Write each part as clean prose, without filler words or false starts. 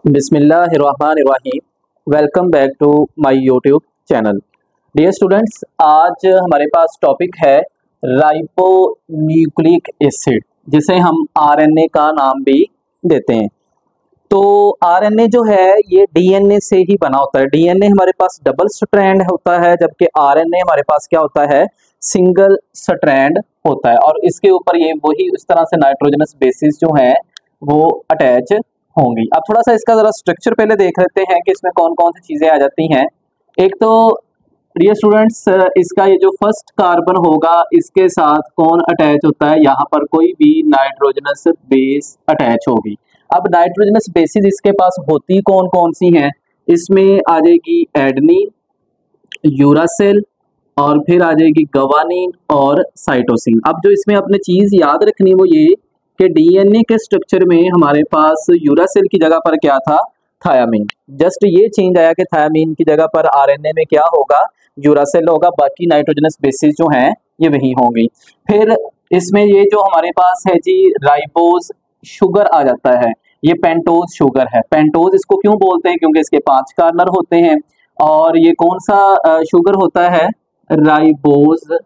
बिस्मिल्लाहिर्रहमानिर्रहीम। Welcome back to my YouTube channel. Dear students, आज हमारे पास टॉपिक है राइबोन्यूक्लिक एसिड, जिसे हम आरएनए का नाम भी देते हैं। तो आरएनए जो है ये डीएनए से ही बना होता है। डीएनए हमारे पास डबल स्ट्रैंड होता है, जबकि आरएनए हमारे पास क्या होता है, सिंगल स्ट्रैंड होता है। और इसके ऊपर ये वही इस तरह से नाइट्रोजनस बेसिस जो है वो अटैच होंगी। अब थोड़ा सा इसका जरा स्ट्रक्चर पहले देख लेते हैं कि इसमें कौन कौन सी चीजें आ जाती हैं। एक तो डियर स्टूडेंट्स, इसका ये जो फर्स्ट कार्बन होगा इसके साथ कौन अटैच होता है, यहाँ पर कोई भी नाइट्रोजनस बेस अटैच होगी। अब नाइट्रोजनस बेसिस इसके पास होती कौन कौन सी हैं, इसमें आ जाएगी एडेनिन, यूरासिल और फिर आ जाएगी गवानीन और साइटोसिन। अब जो इसमें अपने चीज याद रखनी वो ये कि डीएनए के स्ट्रक्चर में हमारे पास यूरासिल की जगह पर क्या था, थायामीन। जस्ट ये चेंज आया कि थायामीन की जगह पर आरएनए में क्या होगा, यूरासिल होगा। बाकी नाइट्रोजनस बेसिस जो हैं ये वही होंगी। फिर इसमें ये जो हमारे पास है जी राइबोज शुगर आ जाता है, ये पेंटोज शुगर है। पेंटोज इसको क्यों बोलते हैं, क्योंकि इसके 5 कार्बन होते हैं। और ये कौन सा शुगर होता है, राइबोज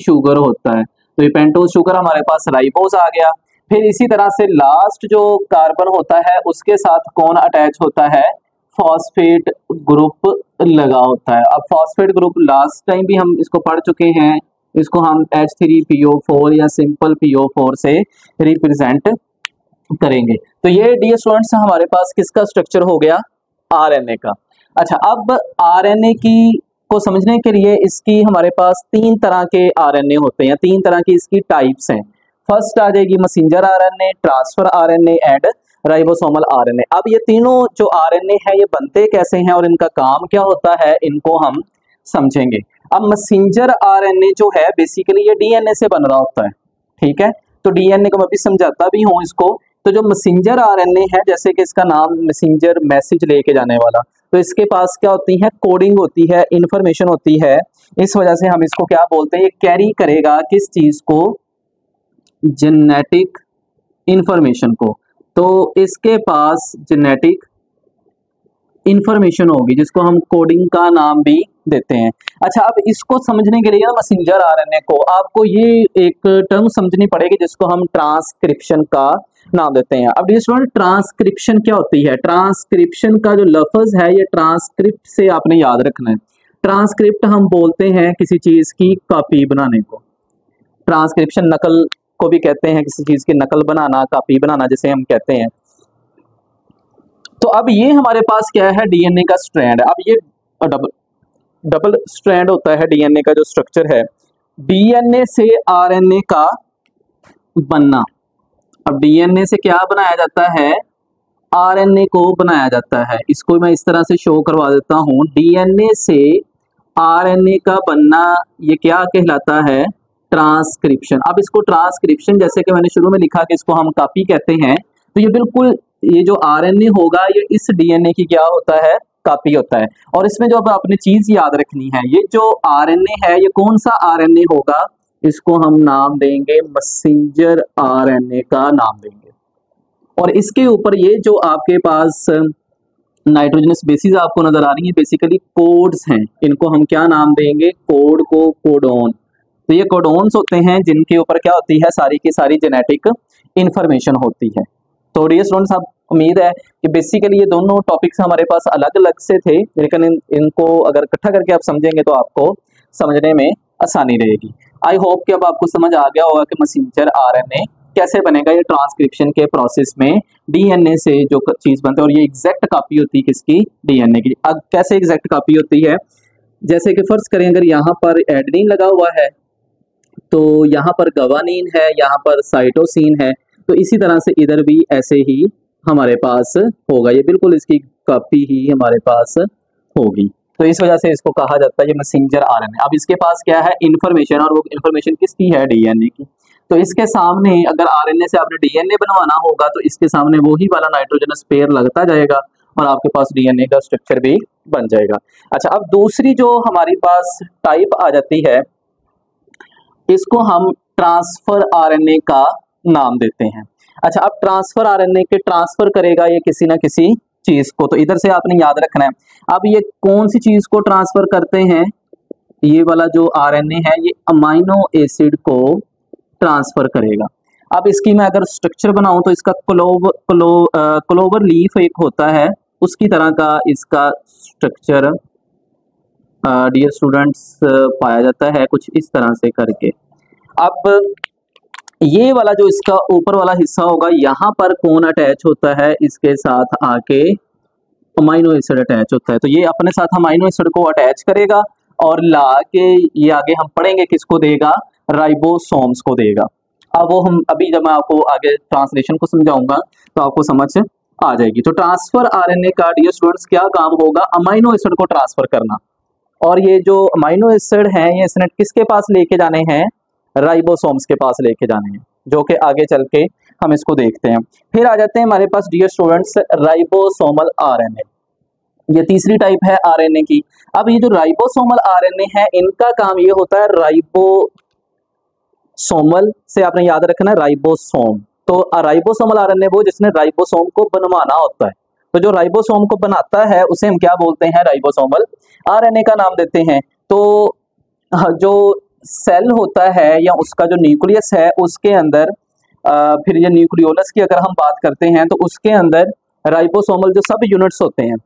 शुगर होता है। तो ये पेंटोज शुगर हमारे पास राइबोज आ गया। फिर इसी तरह से लास्ट जो कार्बन होता है उसके साथ कौन अटैच होता है, फॉस्फेट ग्रुप लगा होता है। अब फॉस्फेट ग्रुप लास्ट टाइम भी हम इसको पढ़ चुके हैं, इसको हम H3PO4 या सिंपल PO4 से रिप्रेजेंट करेंगे। तो ये डियर स्टूडेंट्स हमारे पास किसका स्ट्रक्चर हो गया, आरएनए का। अच्छा, अब आरएनए की को समझने के लिए इसकी हमारे पास 3 तरह के आरएनए होते हैं, 3 तरह की इसकी टाइप्स हैं। फर्स्ट आ जाएगी messenger RNA, transfer RNA and ribosomal RNA. अब ये तीनों जो आरएनए है ये बनते कैसे हैं और इनका काम क्या होता है, इनको हम समझेंगे। अब मैसेंजर आरएनए जो है बेसिकली ये डीएनए से बन रहा होता है, ठीक है। तो डीएनए को मैं भी समझाता भी हूँ इसको। तो जो मैसेंजर आरएनए है, जैसे कि इसका नाम मैसेंजर, मैसेज लेके जाने वाला, तो इसके पास क्या होती है, कोडिंग होती है, इंफॉर्मेशन होती है। इस वजह से हम इसको क्या बोलते हैं, ये कैरी करेगा किस चीज को, जेनेटिक इंफॉर्मेशन को। तो इसके पास जेनेटिक इंफॉर्मेशन होगी जिसको हम कोडिंग का नाम भी देते हैं। अच्छा, अब इसको समझने के लिए मैसेंजर आरएनए को आपको ये एक टर्म समझनी पड़ेगी जिसको हम ट्रांसक्रिप्शन का नाम देते हैं। अब स्टूडेंट, ट्रांसक्रिप्शन क्या होती है, ट्रांसक्रिप्शन का जो लफ्ज है ये ट्रांसक्रिप्ट से आपने याद रखना है। ट्रांसक्रिप्ट हम बोलते हैं किसी चीज की कॉपी बनाने को। ट्रांसक्रिप्शन नकल को भी कहते हैं, किसी चीज की नकल बनाना, कॉपी बनाना जिसे हम कहते हैं। तो अब ये हमारे पास क्या है, डीएनए का स्ट्रैंड। अब ये डबल स्ट्रैंड होता है डीएनए का जो स्ट्रक्चर है, डीएनए से आरएनए का बनना। अब डीएनए से क्या बनाया जाता है, आरएनए को बनाया जाता है। इसको मैं इस तरह से शो करवा देता हूं, डीएनए से आरएनए का बनना ये क्या कहलाता है, ट्रांसक्रिप्शन। अब इसको ट्रांसक्रिप्शन, जैसे कि मैंने शुरू में लिखा कि इसको हम कॉपी कहते हैं, तो ये बिल्कुल ये जो आरएनए होगा ये इस डीएनए की क्या होता है, कॉपी होता है। और इसमें जो अब आपने चीज याद रखनी है, ये जो आरएनए है ये कौन सा आरएनए होगा, इसको हम नाम देंगे मैसेंजर आरएनए का नाम देंगे। और इसके ऊपर ये जो आपके पास नाइट्रोजनस बेसिस आपको नजर आ रही है, बेसिकली कोड्स हैं, इनको हम क्या नाम देंगे, कोड को कोडोन। तो ये कोडोन्स होते हैं जिनके ऊपर क्या होती है, सारी की सारी जेनेटिक इंफॉर्मेशन होती है। तो डियर स्टूडेंट्स, आप उम्मीद है कि बेसिकली ये दोनों टॉपिक्स हमारे पास अलग अलग से थे, लेकिन इनको अगर इकट्ठा करके आप समझेंगे तो आपको समझने में आसानी रहेगी। आई होप कि अब आपको समझ आ गया होगा कि मैसेंजर आरएनए कैसे बनेगा। ये ट्रांसक्रिप्शन के प्रोसेस में डीएनए से जो चीज बनती है, और ये एग्जैक्ट कॉपी होती है किसकी, डीएनए की। अब कैसे एग्जैक्ट कॉपी होती है, जैसे कि फर्ज करें अगर यहाँ पर एडेनिन लगा हुआ है तो यहाँ पर गवानीन है, यहाँ पर साइटोसिन है, तो इसी तरह से इधर भी ऐसे ही हमारे पास होगा। ये बिल्कुल इसकी कॉपी ही हमारे पास होगी। तो इस वजह से इसको कहा जाता है ये मैसेंजर आरएनए। अब इसके पास क्या है, इंफॉर्मेशन, और वो इंफॉर्मेशन किसकी है, डीएनए की। तो इसके सामने अगर आरएनए से आपने डीएनए बनवाना होगा तो इसके सामने वही वाला नाइट्रोजनस पेयर लगता जाएगा और आपके पास डीएनए का स्ट्रक्चर भी बन जाएगा। अच्छा, अब दूसरी जो हमारे पास टाइप आ जाती है, इसको हम ट्रांसफर आरएनए का नाम देते हैं। अच्छा, अब ट्रांसफर आरएनए के ट्रांसफर करेगा ये किसी ना किसी चीज को, तो इधर से आपने याद रखना है। अब ये कौन सी चीज को ट्रांसफर करते हैं, ये वाला जो आरएनए है ये अमाइनो एसिड को ट्रांसफर करेगा। अब इसकी मैं अगर स्ट्रक्चर बनाऊं तो इसका क्लोवर लीफ एक होता है, उसकी तरह का इसका स्ट्रक्चर डियर स्टूडेंट्स पाया जाता है कुछ इस तरह से करके। अब ये वाला जो इसका ऊपर वाला हिस्सा होगा, यहाँ पर कौन अटैच होता है, इसके साथ आके अमाइनो एसिड अटैच होता है। तो ये अपने साथ अमाइनो एसिड को अटैच करेगा और ला के ये आगे हम पढ़ेंगे किसको देगा, राइबोसोम्स को देगा। अब वो हम अभी जब मैं आपको आगे ट्रांसलेशन को समझाऊंगा तो आपको समझ आ जाएगी। तो ट्रांसफर आरएनए का डियर स्टूडेंट्स क्या काम होगा, अमाइनो एसिड को ट्रांसफर करना। और ये जो अमाइनो एसिड हैं ये इसने किसके पास लेके जाने हैं, राइबोसोम्स के पास लेके जाने हैं, जो कि आगे चल के हम इसको देखते हैं। फिर आ जाते हैं हमारे पास डियर स्टूडेंट्स राइबोसोमल आरएनए, ये तीसरी टाइप है आरएनए की। अब ये जो राइबोसोमल आरएनए है इनका काम ये होता है, राइबोसोमल से आपने याद रखना है राइबोसोम। तो राइबोसोमल आरएनए वो जिसने राइबोसोम को बनवाना होता है, तो जो राइबोसोम को बनाता है उसे हम क्या बोलते हैं, राइबोसोमल आरएनए का नाम देते हैं। तो जो सेल होता है या उसका जो न्यूक्लियस है उसके अंदर फिर ये न्यूक्लियोलस की अगर हम बात करते हैं तो उसके अंदर राइबोसोमल जो सब यूनिट्स होते हैं,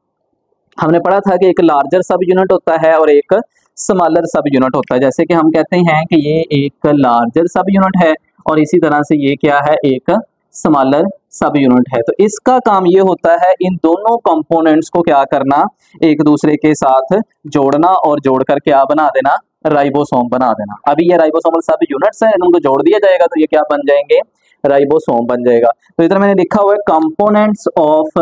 हमने पढ़ा था कि एक लार्जर सब यूनिट होता है और एक स्मॉलर सब यूनिट होता है। जैसे कि हम कहते हैं कि ये एक लार्जर सब यूनिट है और इसी तरह से ये क्या है, एक स्मॉलर सब यूनिट है। तो इसका काम ये होता है इन दोनों कंपोनेंट्स को क्या करना, एक दूसरे के साथ जोड़ना और जोड़कर क्या बना देना, राइबोसोम बना देना। अभी ये राइबोसोमल सब यूनिट्स हैं, इनको जोड़ दिया जाएगा तो ये क्या बन जाएंगे, राइबोसोम बन जाएगा। तो इधर मैंने लिखा हुआ है कंपोनेंट्स ऑफ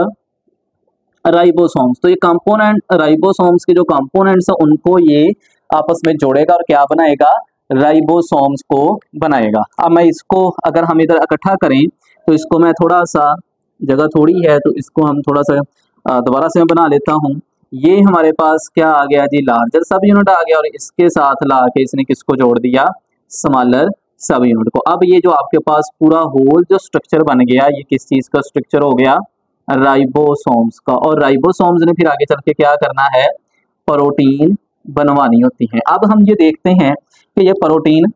राइबोसोम्स। तो ये कंपोनेंट राइबोसोम्स के जो कंपोनेंट्स हैं उनको ये आपस में जोड़ेगा और क्या बनाएगा, राइबोसोम्स को बनाएगा। अब मैं इसको अगर हम इधर इकट्ठा करें तो इसको मैं थोड़ा सा, जगह थोड़ी है तो इसको हम थोड़ा सा दोबारा से मैं बना लेता हूँ। ये हमारे पास क्या आ गया जी, लार्जर सब यूनिट आ गया और इसके साथ ला के इसने किसको जोड़ दिया, स्मॉलर सब यूनिट को। अब ये जो आपके पास पूरा होल जो स्ट्रक्चर बन गया, ये किस चीज का स्ट्रक्चर हो गया, राइबोसोम्स का। और राइबोसोम्स ने फिर आगे चल के क्या करना है, प्रोटीन बनवानी होती है। अब हम ये देखते हैं कि ये प्रोटीन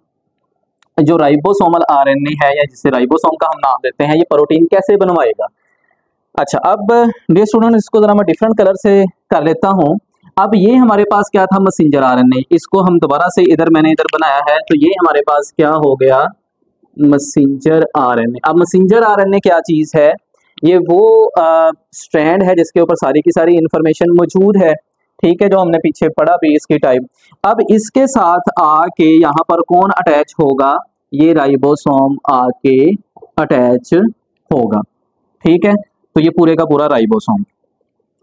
जो राइबोसोमल आरएनए है या जिसे राइबोसोम का हम नाम देते हैं, ये प्रोटीन कैसे बनवाएगा। अच्छा, अब डियर स्टूडेंट इसको जरा मैं डिफरेंट कलर से कर लेता हूँ। अब ये हमारे पास क्या था, मैसेंजर आरएनए, इसको हम दोबारा से इधर मैंने इधर बनाया है तो ये हमारे पास क्या हो गया, मैसेंजर आरएनए। अब मैसेंजर आरएनए क्या चीज है, ये वो स्ट्रैंड है जिसके ऊपर सारी की सारी इंफॉर्मेशन मौजूद है, ठीक है, जो हमने पीछे पढ़ा भी इसकी टाइप। अब इसके साथ आके यहाँ पर कौन अटैच होगा, ये राइबोसोम आके अटैच होगा, ठीक है। तो ये पूरे का पूरा राइबोसोम,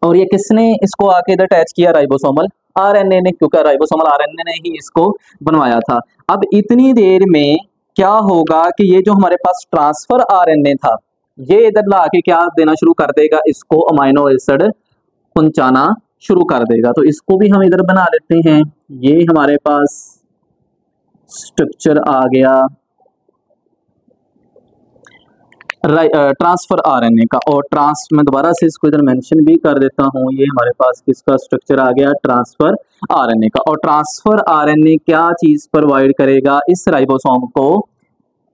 और ये किसने इसको आके इधर अटैच किया, राइबोसोमल आरएनए ने, क्योंकि राइबोसोमल आरएनए ने ही इसको बनवाया था। अब इतनी देर में क्या होगा कि ये जो हमारे पास ट्रांसफर आरएनए था ये इधर ला के क्या देना शुरू कर देगा, इसको अमाइनो एसिड पहुंचाना शुरू कर देगा। तो इसको भी हम इधर बना लेते हैं, ये हमारे पास स्ट्रक्चर आ गया ट्रांसफर आरएनए का। और मैं दोबारा से इसको इधर मेंशन भी कर देता हूँ, ये हमारे पास किसका स्ट्रक्चर आ गया, ट्रांसफर आरएनए का। और ट्रांसफर आरएनए क्या चीज प्रोवाइड करेगा, इस राइबोसोम को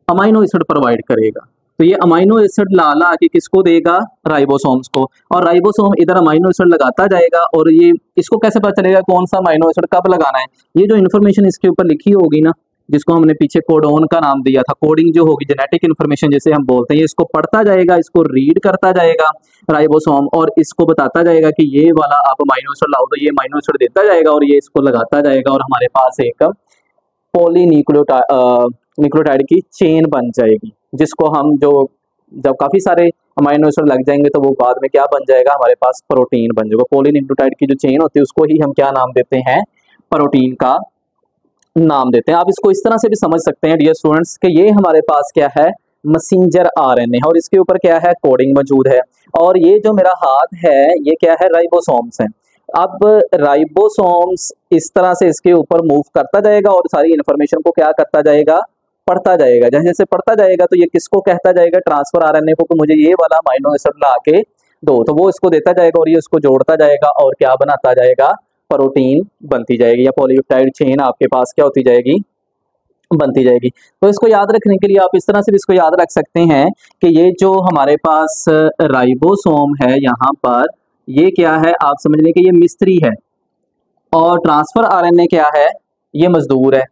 अमाइनो एसिड प्रोवाइड करेगा। तो ये अमाइनो एसिड ला के किसको देगा, राइबोसोम्स को। और राइबोसोम इधर अमाइनो एसिड लगाता जाएगा और ये इसको कैसे पता चलेगा कौन सा अमाइनो एसिड कब लगाना है, ये जो इन्फॉर्मेशन इसके ऊपर लिखी होगी ना, जिसको हमने पीछे कोडोन का नाम दिया था, कोडिंग जो होगी, जेनेटिक इन्फॉर्मेशन जिसे हम बोलते हैं, इसको पढ़ता जाएगा, इसको रीड करता जाएगा राइबोसोम और इसको बताता जाएगा कि ये वाला आप अमाइनो एसिड लाओ, तो ये अमाइनो एसिड देता जाएगा और ये इसको लगाता जाएगा और हमारे पास एक पॉलीन्यूक्लियोटाइड की चेन बन जाएगी, जिसको हम जब काफी सारे अमाइनो एसिड लग जाएंगे तो वो बाद में क्या बन जाएगा, हमारे पास प्रोटीन बन जाएगा। पॉलीन्यूक्लियोटाइड की जो चेन होती है उसको ही हम क्या नाम देते हैं, प्रोटीन का नाम देते हैं। आप इसको इस तरह से भी समझ सकते हैं डियर स्टूडेंट्स कि ये हमारे पास क्या है, मैसेंजर आरएनए और इसके ऊपर क्या है, कोडिंग मौजूद है। और ये जो मेरा हाथ है ये क्या है, राइबोसोम्स है। अब राइबोसोम्स इस तरह से इसके ऊपर मूव करता जाएगा और सारी इन्फॉर्मेशन को क्या करता जाएगा, पढ़ता जाएगा। जैसे जैसे पढ़ता जाएगा तो ये किसको कहता जाएगा, ट्रांसफर आरएनए को, कि मुझे ये वाला अमाइनो एसिड ला के 2, तो वो इसको देता जाएगा और ये इसको जोड़ता जाएगा और क्या बनाता जाएगा, प्रोटीन बनती जाएगी, या पॉलीपेप्टाइड चेन आपके पास क्या होती जाएगी, बनती जाएगी। तो इसको याद रखने के लिए आप इस तरह से इसको याद रख सकते हैं कि ये जो हमारे पास राइबोसोम है यहाँ पर, ये क्या है, आप समझ लें कि ये मिस्त्री है और ट्रांसफर आरएनए क्या है, ये मजदूर है।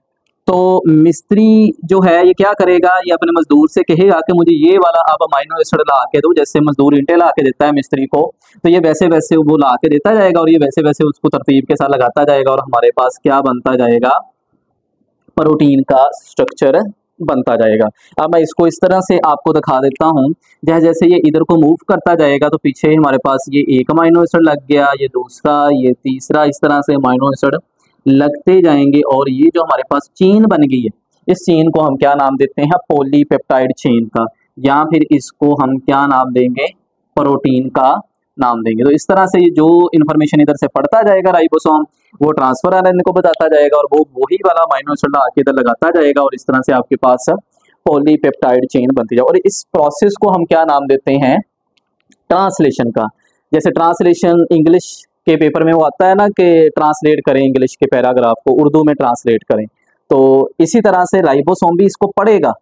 तो मिस्त्री जो है ये क्या करेगा, ये अपने मजदूर से कहेगा कि मुझे ये वाला आप अमाइनो एसिड ला के दो, जैसे मजदूर ईंटें ला के देता है मिस्त्री को, तो ये वैसे वैसे वो ला के देता जाएगा और ये वैसे वैसे उसको तरतीब के साथ लगाता जाएगा और हमारे पास क्या बनता जाएगा, प्रोटीन का स्ट्रक्चर बनता जाएगा। अब मैं इसको इस तरह से आपको दिखा देता हूँ, जैसे जैसे ये इधर को मूव करता जाएगा तो पीछे हमारे पास ये एक अमाइनो एसिड लग गया, ये दूसरा, ये तीसरा, इस तरह से अमाइनो एसिड लगते जाएंगे और ये जो हमारे पास चेन बन गई है, इस चेन को हम क्या नाम देते हैं, पॉलीपेप्टाइड चेन का, या फिर इसको हम क्या नाम देंगे, प्रोटीन का नाम देंगे। तो इस तरह से जो इन्फॉर्मेशन इधर से पढ़ता जाएगा राइबोसोम, वो ट्रांसफर आरएनए को बताता जाएगा और वो वही वाला अमाइनो एसिड आके इधर लगाता जाएगा और इस तरह से आपके पास पॉलीपेप्टाइड चेन बनती जाए। और इस प्रोसेस को हम क्या नाम देते हैं, ट्रांसलेशन का। जैसे ट्रांसलेशन इंग्लिश के पेपर में वो आता है ना कि ट्रांसलेट करें इंग्लिश के पैराग्राफ को, उर्दू में ट्रांसलेट करें, तो इसी तरह से राइबोसोम भी इसको पढ़ेगा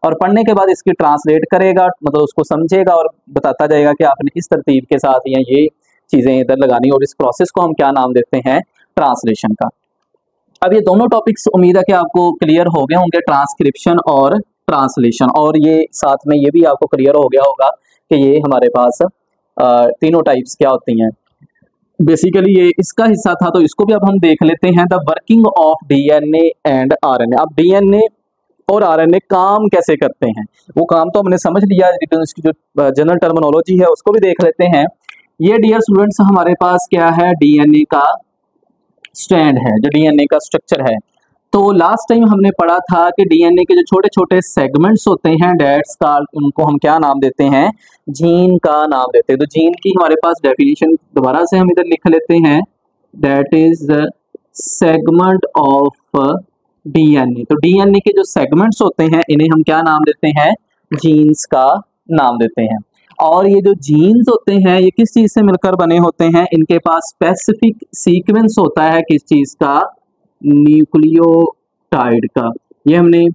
और पढ़ने के बाद इसकी ट्रांसलेट करेगा, मतलब उसको समझेगा और बताता जाएगा कि आपने इस तरतीब के साथ या ये चीज़ें इधर लगानी, और इस प्रोसेस को हम क्या नाम देते हैं, ट्रांसलेशन का। अब ये दोनों टॉपिक्स उम्मीद है कि आपको क्लियर हो गए होंगे, ट्रांसक्रिप्शन और ट्रांसलेशन, और ये साथ में ये भी आपको क्लियर हो गया होगा कि ये हमारे पास तीनों टाइप्स क्या होती हैं। बेसिकली ये इसका हिस्सा था, तो इसको भी अब हम देख लेते हैं, the working of DNA and RNA. अब डीएनए और आरएनए काम कैसे करते हैं, वो काम तो हमने समझ लिया, लेकिन इसकी जो जनरल टर्मिनोलॉजी है उसको भी देख लेते हैं। ये डियर स्टूडेंट्स हमारे पास क्या है, डीएनए का स्ट्रैंड है, जो डीएनए का स्ट्रक्चर है। तो लास्ट टाइम हमने पढ़ा था कि डीएनए के जो छोटे छोटे सेगमेंट्स होते हैं, डेट्स का, उनको हम क्या नाम देते हैं, जीन का नाम देते हैं। तो जीन की हमारे पास डेफिनेशन दोबारा से हम इधर लिख लेते हैं, that is segment of DNA. तो डीएनए के जो सेगमेंट्स होते हैं इन्हें हम क्या नाम देते हैं, जीन्स का नाम देते हैं। और ये जो जीन्स होते हैं ये किस चीज से मिलकर बने होते हैं, इनके पास स्पेसिफिक सीक्वेंस होता है, किस चीज का, न्यूक्लियोटाइड का। ये हमने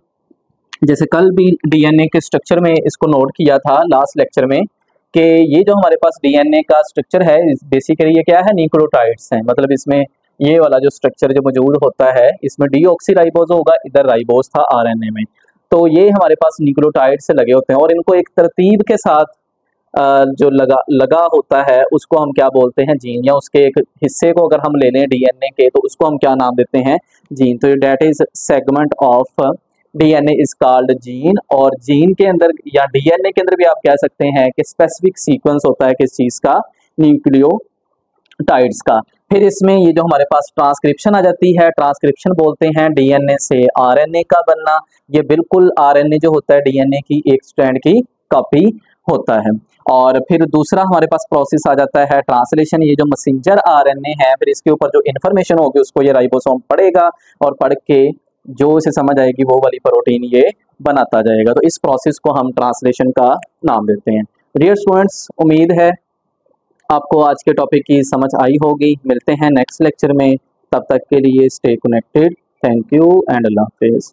जैसे कल भी डीएनए के स्ट्रक्चर में इसको नोट किया था लास्ट लेक्चर में, कि ये जो हमारे पास डीएनए का स्ट्रक्चर है बेसिकली ये क्या है, न्यूक्लियोटाइड्स हैं। मतलब इसमें ये वाला जो स्ट्रक्चर जो मौजूद होता है, इसमें डीऑक्सीराइबोज होगा, इधर राइबोज था आरएनए में। तो ये हमारे पास न्यूक्लियोटाइड से लगे होते हैं और इनको एक तरतीब के साथ जो लगा होता है उसको हम क्या बोलते हैं, जीन, या उसके एक हिस्से को अगर हम ले लें डीएनए के तो उसको हम क्या नाम देते हैं, जीन। तो that is segment of DNA is called gene. और जीन के अंदर या डीएनए के अंदर भी आप कह सकते हैं कि स्पेसिफिक सीक्वेंस होता है किस चीज का, न्यूक्लियोटाइड्स का। फिर इसमें ये जो हमारे पास ट्रांसक्रिप्शन आ जाती है, ट्रांसक्रिप्शन बोलते हैं डीएनए से आरएनए का बनना। ये बिल्कुल आरएनए जो होता है डीएनए की एक स्ट्रैंड की कॉपी होता है। और फिर दूसरा हमारे पास प्रोसेस आ जाता है ट्रांसलेशन। ये जो मैसेंजर आरएनए है, फिर इसके ऊपर जो इन्फॉर्मेशन होगी उसको ये राइबोसोम पढ़ेगा और पढ़ के जो इसे समझ आएगी वो वाली प्रोटीन ये बनाता जाएगा। तो इस प्रोसेस को हम ट्रांसलेशन का नाम देते हैं। डियर स्टूडेंट्स, उम्मीद है आपको आज के टॉपिक की समझ आई होगी। मिलते हैं नेक्स्ट लेक्चर में, तब तक के लिए stay connected. Thank you and अल्लाह हाफिज़।